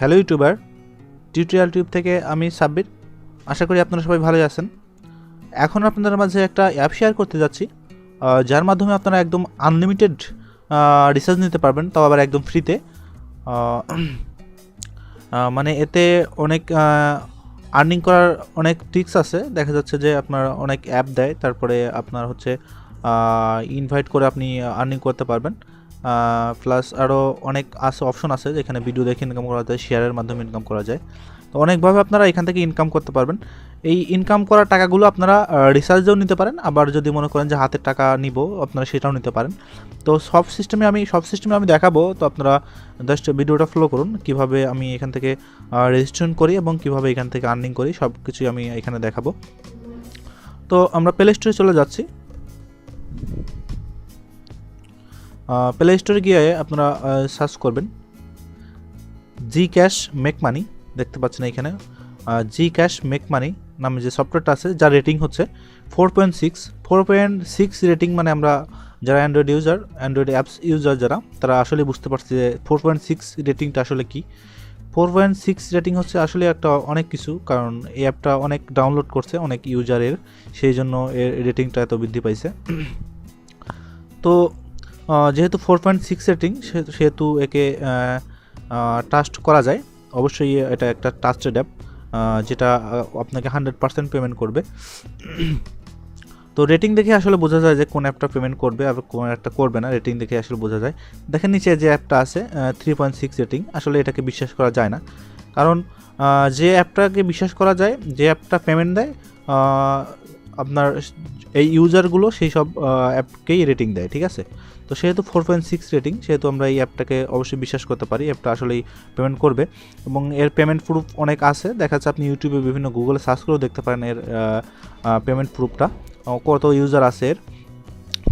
Hello YouTuber, tutorial tube থেকে আমি সাব্বির। আশা করি আপনারা সবাই ভালোই আছেন। এখন আপনাদের মাঝে একটা অ্যাপ শেয়ার করতে যাচ্ছি, যার মাধ্যমে আপনারা একদম আনলিমিটেড রিচার্জ নিতে পারবেন, তাও আবার একদম ফ্রিতে। মানে এতে অনেক আর্নিং করার অনেক ট্রিক্স আছে। দেখা যাচ্ছে যে আপনার অনেক অ্যাপ দেয়, তারপরে আপনার হচ্ছে ইনভাইট করে আপনি আর্নিং করতে পারবেন। প্লাস আরও অনেক অপশন আছে যেখানে ভিডিও দেখে ইনকাম করা যায়, শেয়ারের মাধ্যমে ইনকাম করা যায়। তো অনেকভাবে আপনারা এখান থেকে ইনকাম করতে পারবেন। এই ইনকাম করা টাকাগুলো আপনারা রিচার্জেও নিতে পারেন, আবার যদি মনে করেন যে হাতের টাকা নিব আপনারা সেটাও নিতে পারেন। তো সব সিস্টেমে আমি দেখাবো। তো আপনারা জাস্ট ভিডিওটা ফলো করুন, কিভাবে আমি এখান থেকে রেজিস্ট্রেশন করি এবং কিভাবে এখান থেকে আর্নিং করি, সব কিছুই আমি এখানে দেখাবো। তো আমরা প্লে স্টোরে চলে যাচ্ছি। প্লে স্টোরে গিয়ে আপনারা সার্চ করবেন জি ক্যাশ মেক মানি। দেখতে পাচ্ছেন এখানে জি ক্যাশ মেক মানি নামে যে সফটওয়্যারটা আছে, যার রেটিং হচ্ছে 4.6 রেটিং। মানে আমরা যারা অ্যান্ড্রয়েড অ্যাপস ইউজার যারা, তারা আসলে বুঝতে পারছে যে 4.6 রেটিংটা আসলে কি। 4.6 রেটিং হচ্ছে আসলে একটা অনেক কিছু, কারণ এই অ্যাপটা অনেক ডাউনলোড করছে অনেক ইউজারের, সেই জন্য এর রেটিংটা এত বৃদ্ধি পাইছে। তো যেহেতু 4.6 রেটিং, সেহেতু একে ট্রাস্ট করা যায়। অবশ্যই এটা একটা ট্রাস্টেড অ্যাপ, যেটা আপনাকে 100% পেমেন্ট করবে। তো রেটিং দেখে আসলে বোঝা যায় যে কোন অ্যাপটা পেমেন্ট করবে আর কোন অ্যাপটা করবে না। রেটিং দেখে আসলে বোঝা যায়। দেখেন নিচে যে অ্যাপটা আছে 3.6 রেটিং, আসলে এটাকে বিশ্বাস করা যায় না। কারণ যে অ্যাপটাকে বিশ্বাস করা যায়, যে অ্যাপটা পেমেন্ট দেয়, আপনার এই ইউজারগুলো সেই সব অ্যাপকেই রেটিং দেয়, ঠিক আছে। তো সেহেতু 4.6 রেটিং, সেহেতু আমরা এই অ্যাপটাকে অবশ্যই বিশ্বাস করতে পারি। অ্যাপটা আসলেই পেমেন্ট করবে এবং এর পেমেন্ট প্রুফ অনেক আছে। দেখা যাচ্ছে আপনি ইউটিউবে বিভিন্ন গুগলে সার্চ করেও দেখতে পারেন এর পেমেন্ট প্রুফটা, কত ইউজার আছে এর।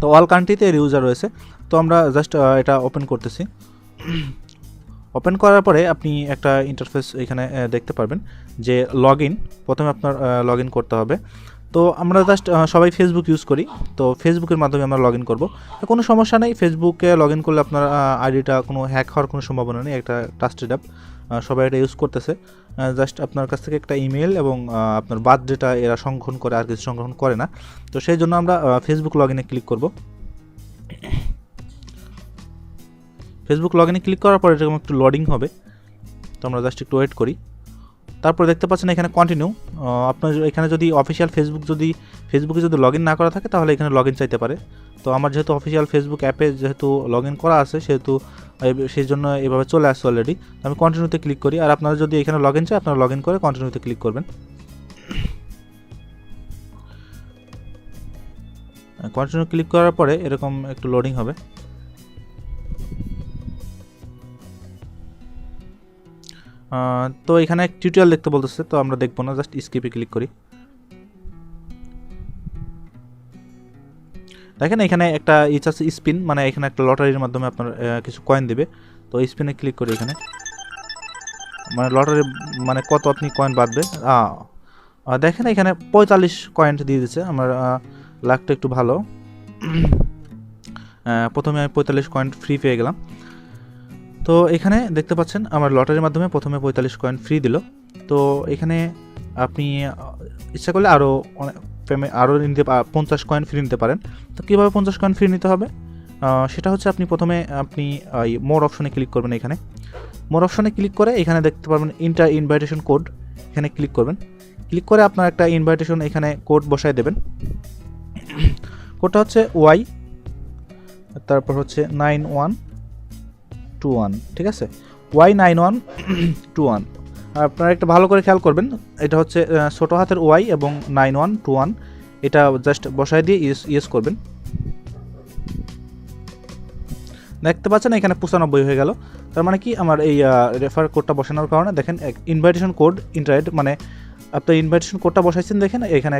তো অল কান্ট্রিতে এর ইউজার রয়েছে। তো আমরা জাস্ট এটা ওপেন করতেছি। ওপেন করার পরে আপনি একটা ইন্টারফেস এখানে দেখতে পারবেন যে লগ ইন। প্রথমে আপনার লগ ইন করতে হবে। তো আমরা জাস্ট সবাই ফেসবুক ইউজ করি, তো ফেসবুকের মাধ্যমে আমরা লগ ইন করবো। তো কোনো সমস্যা নেই, ফেসবুকে লগ ইন করলে আপনার আইডিটা কোনো হ্যাক হওয়ার কোনো সম্ভাবনা নেই। একটা ট্রাস্টেড অ্যাপ, সবাই এটা ইউজ করতেছে। জাস্ট আপনার কাছ থেকে একটা ইমেল এবং আপনার বার্থডেটা এরা সংগ্রহণ করে, আর কিছু সংগ্রহণ করে না। তো সেই জন্য আমরা ফেসবুক লগ ইনে ক্লিক করব। ফেসবুক লগ ইনে ক্লিক করার পর এরকম একটু লোডিং হবে, তো আমরা জাস্ট একটু ওয়েট করি। তারপর দেখতে পাচ্ছেন এখানে কন্টিনিউ। আপনার এখানে যদি অফিসিয়াল ফেসবুকে যদি লগ ইন না করা থাকে, তাহলে এখানে লগ ইন চাইতে পারে। তো আমার যেহেতু অফিসিয়াল ফেসবুক অ্যাপে যেহেতু লগ ইন করা আছে, সেহেতু সেই জন্য এভাবে চলে আসছে অলরেডি। আমি কন্টিনিউতে ক্লিক করি। আর আপনারা যদি এখানে লগ ইন চাই, আপনারা লগ ইন করে কন্টিনিউতে ক্লিক করবেন। কন্টিনিউ ক্লিক করার পরে এরকম একটু লোডিং হবে। তো এখানে টিউটোরিয়াল দেখতে বলতেছে, তো আমরা দেখবো না, জাস্ট স্কিপে ক্লিক করি। দেখেন এখানে একটা আছে স্পিন, মানে এখানে একটা লটারির মাধ্যমে আপনার কিছু কয়েন দেবে। তো স্পিনে ক্লিক করি এখানে, মানে লটারি মানে কত আপনি কয়েন বাঁধবে। দেখেন এখানে 45 কয়েন দিয়ে দিচ্ছে। আমার লাকটা একটু ভালো। প্রথমে আমি 45 কয়েন ফ্রি পেয়ে গেলাম। তো এখানে দেখতে পাচ্ছেন আমার লটারির মাধ্যমে প্রথমে 45 কয়েন ফ্রি দিল। তো এখানে আপনি ইচ্ছা করলে আরও নিতে 50 কয়েন ফ্রি নিতে পারেন। তো কীভাবে 50 কয়েন ফ্রি নিতে হবে, সেটা হচ্ছে আপনি প্রথমে মোর অপশনে ক্লিক করবেন। এখানে মোর অপশনে ক্লিক করে এখানে দেখতে পারবেন ইনভাইটেশন কোড, এখানে ক্লিক করবেন। ক্লিক করে আপনার একটা ইনভাইটেশন এখানে কোড বসায় দেবেন। কোডটা হচ্ছে ওয়াই, তারপর হচ্ছে 9121, ঠিক আছে, Y9121। আপনারা একটা ভালো করে খেয়াল করবেন, এটা হচ্ছে ছোটো হাতের ওয়াই এবং 9121, এটা জাস্ট বসায় দিয়ে ইয়েস করবেন। দেখতে পাচ্ছেন এখানে 95 হয়ে গেল। তার মানে কি, আমার এই রেফার কোডটা বসানোর কারণে দেখেন ইনভাইটেশন কোড ইন্টারেড, মানে আপনার ইনভাইটেশন কোডটা বসাইছেন, দেখেন এখানে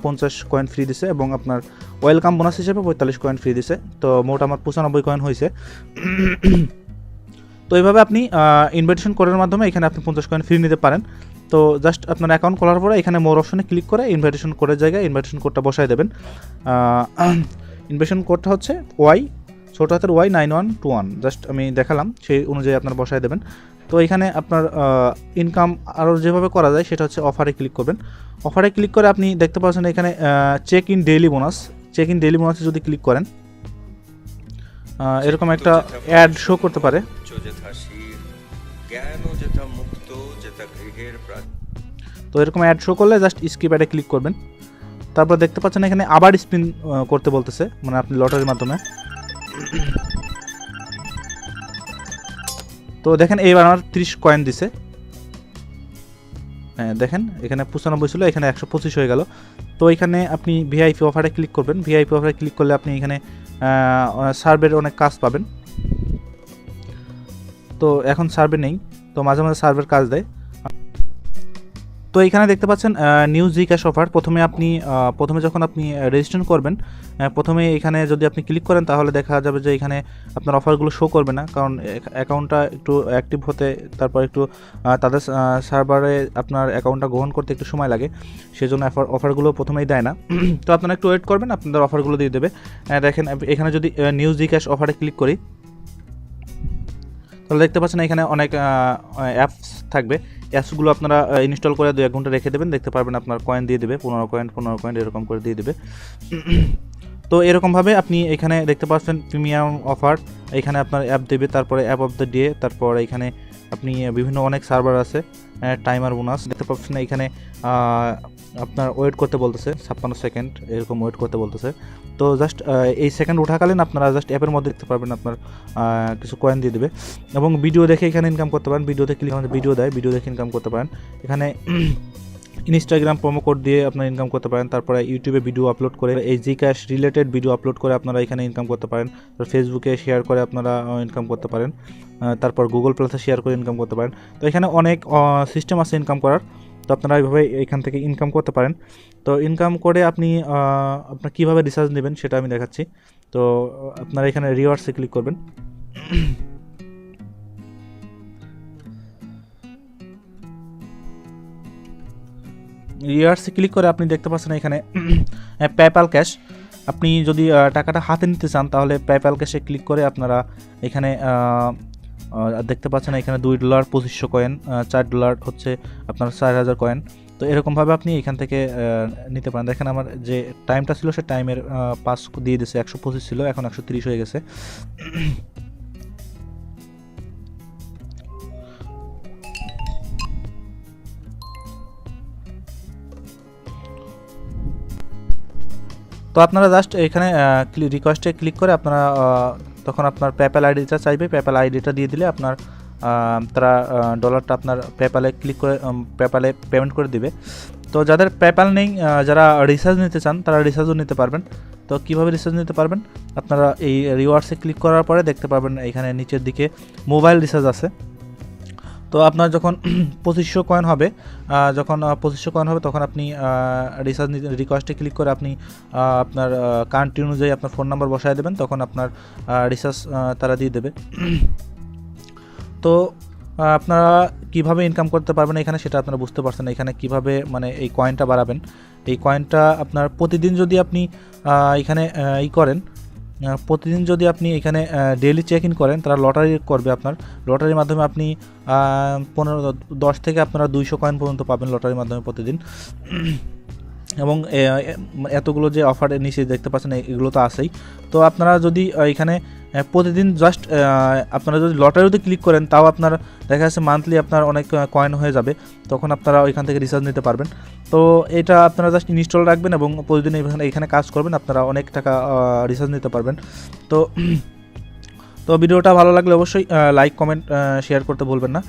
50 কয়েন ফ্রি দিছে এবং আপনার ওয়েলকাম বোনাস হিসেবে 45 কয়েন ফ্রি দিছে। তো মোট আমার 95 কয়েন হয়েছে। তো এইভাবে আপনি ইনভাইটেশন কোডের মাধ্যমে এখানে আপনি 50 কয়েন ফ্রি নিতে পারেন। তো জাস্ট আপনার অ্যাকাউন্ট খোলার পরে এখানে মোর অপশনে ক্লিক করে ইনভাইটেশন কোডের জায়গায় ইনভাইটেশন কোডটা বসায় দেবেন। ইনভাইটেশন কোডটা হচ্ছে ওয়াই, ছোটো হাতের Y9121, জাস্ট আমি দেখালাম, সেই অনুযায়ী আপনার বসায় দেবেন। তো এখানে আপনার ইনকাম আরও যেভাবে করা যায় সেটা হচ্ছে অফারে ক্লিক করবেন। অফারে ক্লিক করে আপনি দেখতে পাচ্ছেন এখানে check in daily bonus, check in daily বোনাসে যদি ক্লিক করেন এরকম একটা অ্যাড শো করতে পারে। তো এরকম অ্যাড শো করলে জাস্ট স্কিপ অ্যাডে ক্লিক করবেন। তারপর দেখতে পাচ্ছেন এখানে আবার স্পিন করতে বলতেছে, মানে আপনি লটারির মাধ্যমে। তো দেখেন এইবার আমার 30 কয়েন দিছে। হ্যাঁ দেখেন এখানে 95 ছিল, এখানে 125 হয়ে গেল। তো এখানে আপনি ভিআইপি অফারে ক্লিক করবেন। ভিআইপি অফারে ক্লিক করলে আপনি এখানে সার্ভের অনেক কাজ পাবেন। তো এখন সার্ভে নেই, তো মাঝে মাঝে সার্ভের কাজ দেয়। তো এখানে দেখতে পাচ্ছেন নিউ জিক্যাশ অফার। প্রথমে যখন আপনি রেজিস্ট্রেশন করবেন, প্রথমে এখানে যদি আপনি ক্লিক করেন তাহলে দেখা যাবে যে এখানে আপনার অফারগুলো শো করবে না, কারণ অ্যাকাউন্টটা একটু অ্যাক্টিভ হতে, তারপর একটু তাদের সার্ভারে আপনার অ্যাকাউন্টটা গ্রহণ করতে একটু সময় লাগে, সেজন্য অফারগুলো প্রথমেই দেয় না। তো আপনারা একটু ওয়েট করবেন, আপনাদের অফারগুলো দিয়ে দেবে। দেখেন এখানে যদি নিউ জিক্যাশ অফারে ক্লিক করি তাহলে দেখতে পাচ্ছেন এখানে অনেক অ্যাপস থাকবে। অ্যাপসগুলো আপনারা ইনস্টল করে 2-1 ঘন্টা রেখে দেবেন, দেখতে পারবেন আপনার কয়েন দিয়ে দেবে, 15 কয়েন এরকম করে দিয়ে দেবে। তো এরকমভাবে আপনি এখানে দেখতে পাচ্ছেন প্রিমিয়াম অফার, এখানে আপনার অ্যাপ দেবে, তারপরে অ্যাপ অফ দ্য ডে, তারপর এখানে আপনি বিভিন্ন অনেক সার্ভার আছে, টাইমার বোনাস দেখতে পাচ্ছেন। এখানে আপনার ওয়েট করতে বলতেছে 56 সেকেন্ড এরকম ওয়েট করতে বলতেছে। তো জাস্ট এই সেকেন্ড ওঠাকালীন আপনারা জাস্ট অ্যাপের মধ্যে দেখতে পারবেন আপনার কিছু কয়েন দিয়ে দেবে। এবং ভিডিও দেখে এখানে ইনকাম করতে পারেন, ভিডিওতে ক্লিক করে ভিডিও দেয়, ভিডিও দেখে ইনকাম করতে পারেন। এখানে ইনস্টাগ্রাম প্রোমো কোড দিয়ে আপনারা ইনকাম করতে পারেন। তারপরে ইউটিউবে ভিডিও আপলোড করে, এই জিক্যাশ রিলেটেড ভিডিও আপলোড করে আপনারা এখানে ইনকাম করতে পারেন। ফেসবুকে শেয়ার করে আপনারা ইনকাম করতে পারেন। তারপর গুগল প্লাসে শেয়ার করে ইনকাম করতে পারেন। তো এখানে অনেক সিস্টেম আছে ইনকাম করার, তো আপনারা এইভাবে এখান থেকে ইনকাম করতে পারেন। তো ইনকাম করে আপনি আপনার কীভাবে রিচার্জ নেবেন সেটা আমি দেখাচ্ছি। তো আপনারা এখানে রিওয়ার্ডসে ক্লিক করবেন। রিওয়ার্ডসে ক্লিক করে আপনি দেখতে পাচ্ছেন এখানে পেপ্যাল ক্যাশ। আপনি যদি টাকাটা হাতে নিতে চান তাহলে পেপ্যাল ক্যাশে ক্লিক করে আপনারা এখানে দেখতে পাচ্ছেন এখানে $2 2500 কয়েন, $4 হচ্ছে আপনার 4000 কয়েন। তো এরকমভাবে আপনি এখান থেকে নিতে পারেন। দেখেন আমার যে টাইমটা ছিল সে টাইমের 5 দিয়ে দিয়েছে, 125 ছিল, এখন 130 হয়ে গেছে। তো আপনারা জাস্ট এখানে রিকোয়েস্টে ক্লিক করে আপনারা তখন আপনার পেপ্যাল আইডিটা চাইবে, পেপ্যাল আইডিটা দিয়ে দিলে আপনার তারা ডলারটা আপনার পেপ্যালে ক্লিক করে পেপ্যালে পেমেন্ট করে দিবে। তো যাদের পেপ্যাল নেই, যারা রিচার্জ নিতে চান তারা রিচার্জও নিতে পারবেন। তো কীভাবে রিচার্জ নিতে পারবেন, আপনারা এই রিওয়ার্ডসে ক্লিক করার পরে দেখতে পারবেন এখানে নিচের দিকে মোবাইল রিচার্জ আছে। তো আপনার যখন 2500 কয়েন হবে, তখন আপনি রিচার্জ রিকোয়েস্টে ক্লিক করে আপনি আপনার কান্ট্রি অনুযায়ী আপনার ফোন নাম্বার বসায় দেবেন, তখন আপনার রিচার্জ তারা দিয়ে দেবে। তো আপনারা কিভাবে ইনকাম করতে পারবেন এখানে সেটা আপনারা বুঝতে পারছেন। এখানে কিভাবে মানে এই কয়েনটা বাড়াবেন, এই কয়েনটা আপনার প্রতিদিন যদি আপনি এখানে করেন, প্রতিদিন যদি আপনি এখানে ডেইলি চেক ইন করেন, তারা লটারি করবে, আপনার লটারির মাধ্যমে আপনি 10 থেকে আপনারা 200 কয়েন পর্যন্ত পাবেন লটারির মাধ্যমে প্রতিদিন। এবং এতগুলো যে অফারের নিচে দেখতে পাচ্ছেন এগুলো তো আছেই। তো আপনারা যদি এখানে প্রতিদিন জাস্ট আপনারা যদি লটারিতে ক্লিক করেন, তাও আপনার দেখা যাচ্ছে মান্থলি আপনার অনেক কয়েন হয়ে যাবে, তখন আপনারা ওইখান থেকে রিচার্জ নিতে পারবেন। তো এটা আপনারা জাস্ট ইনস্টল রাখবেন এবং প্রতিদিন এখানে কাজ করবেন, আপনারা অনেক টাকা রিচার্জ নিতে পারবেন। তো ভিডিওটা ভালো লাগলে অবশ্যই লাইক, কমেন্ট, শেয়ার করতে ভুলবেন না।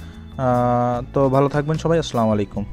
তো ভালো থাকবেন সবাই, আসসালামু আলাইকুম।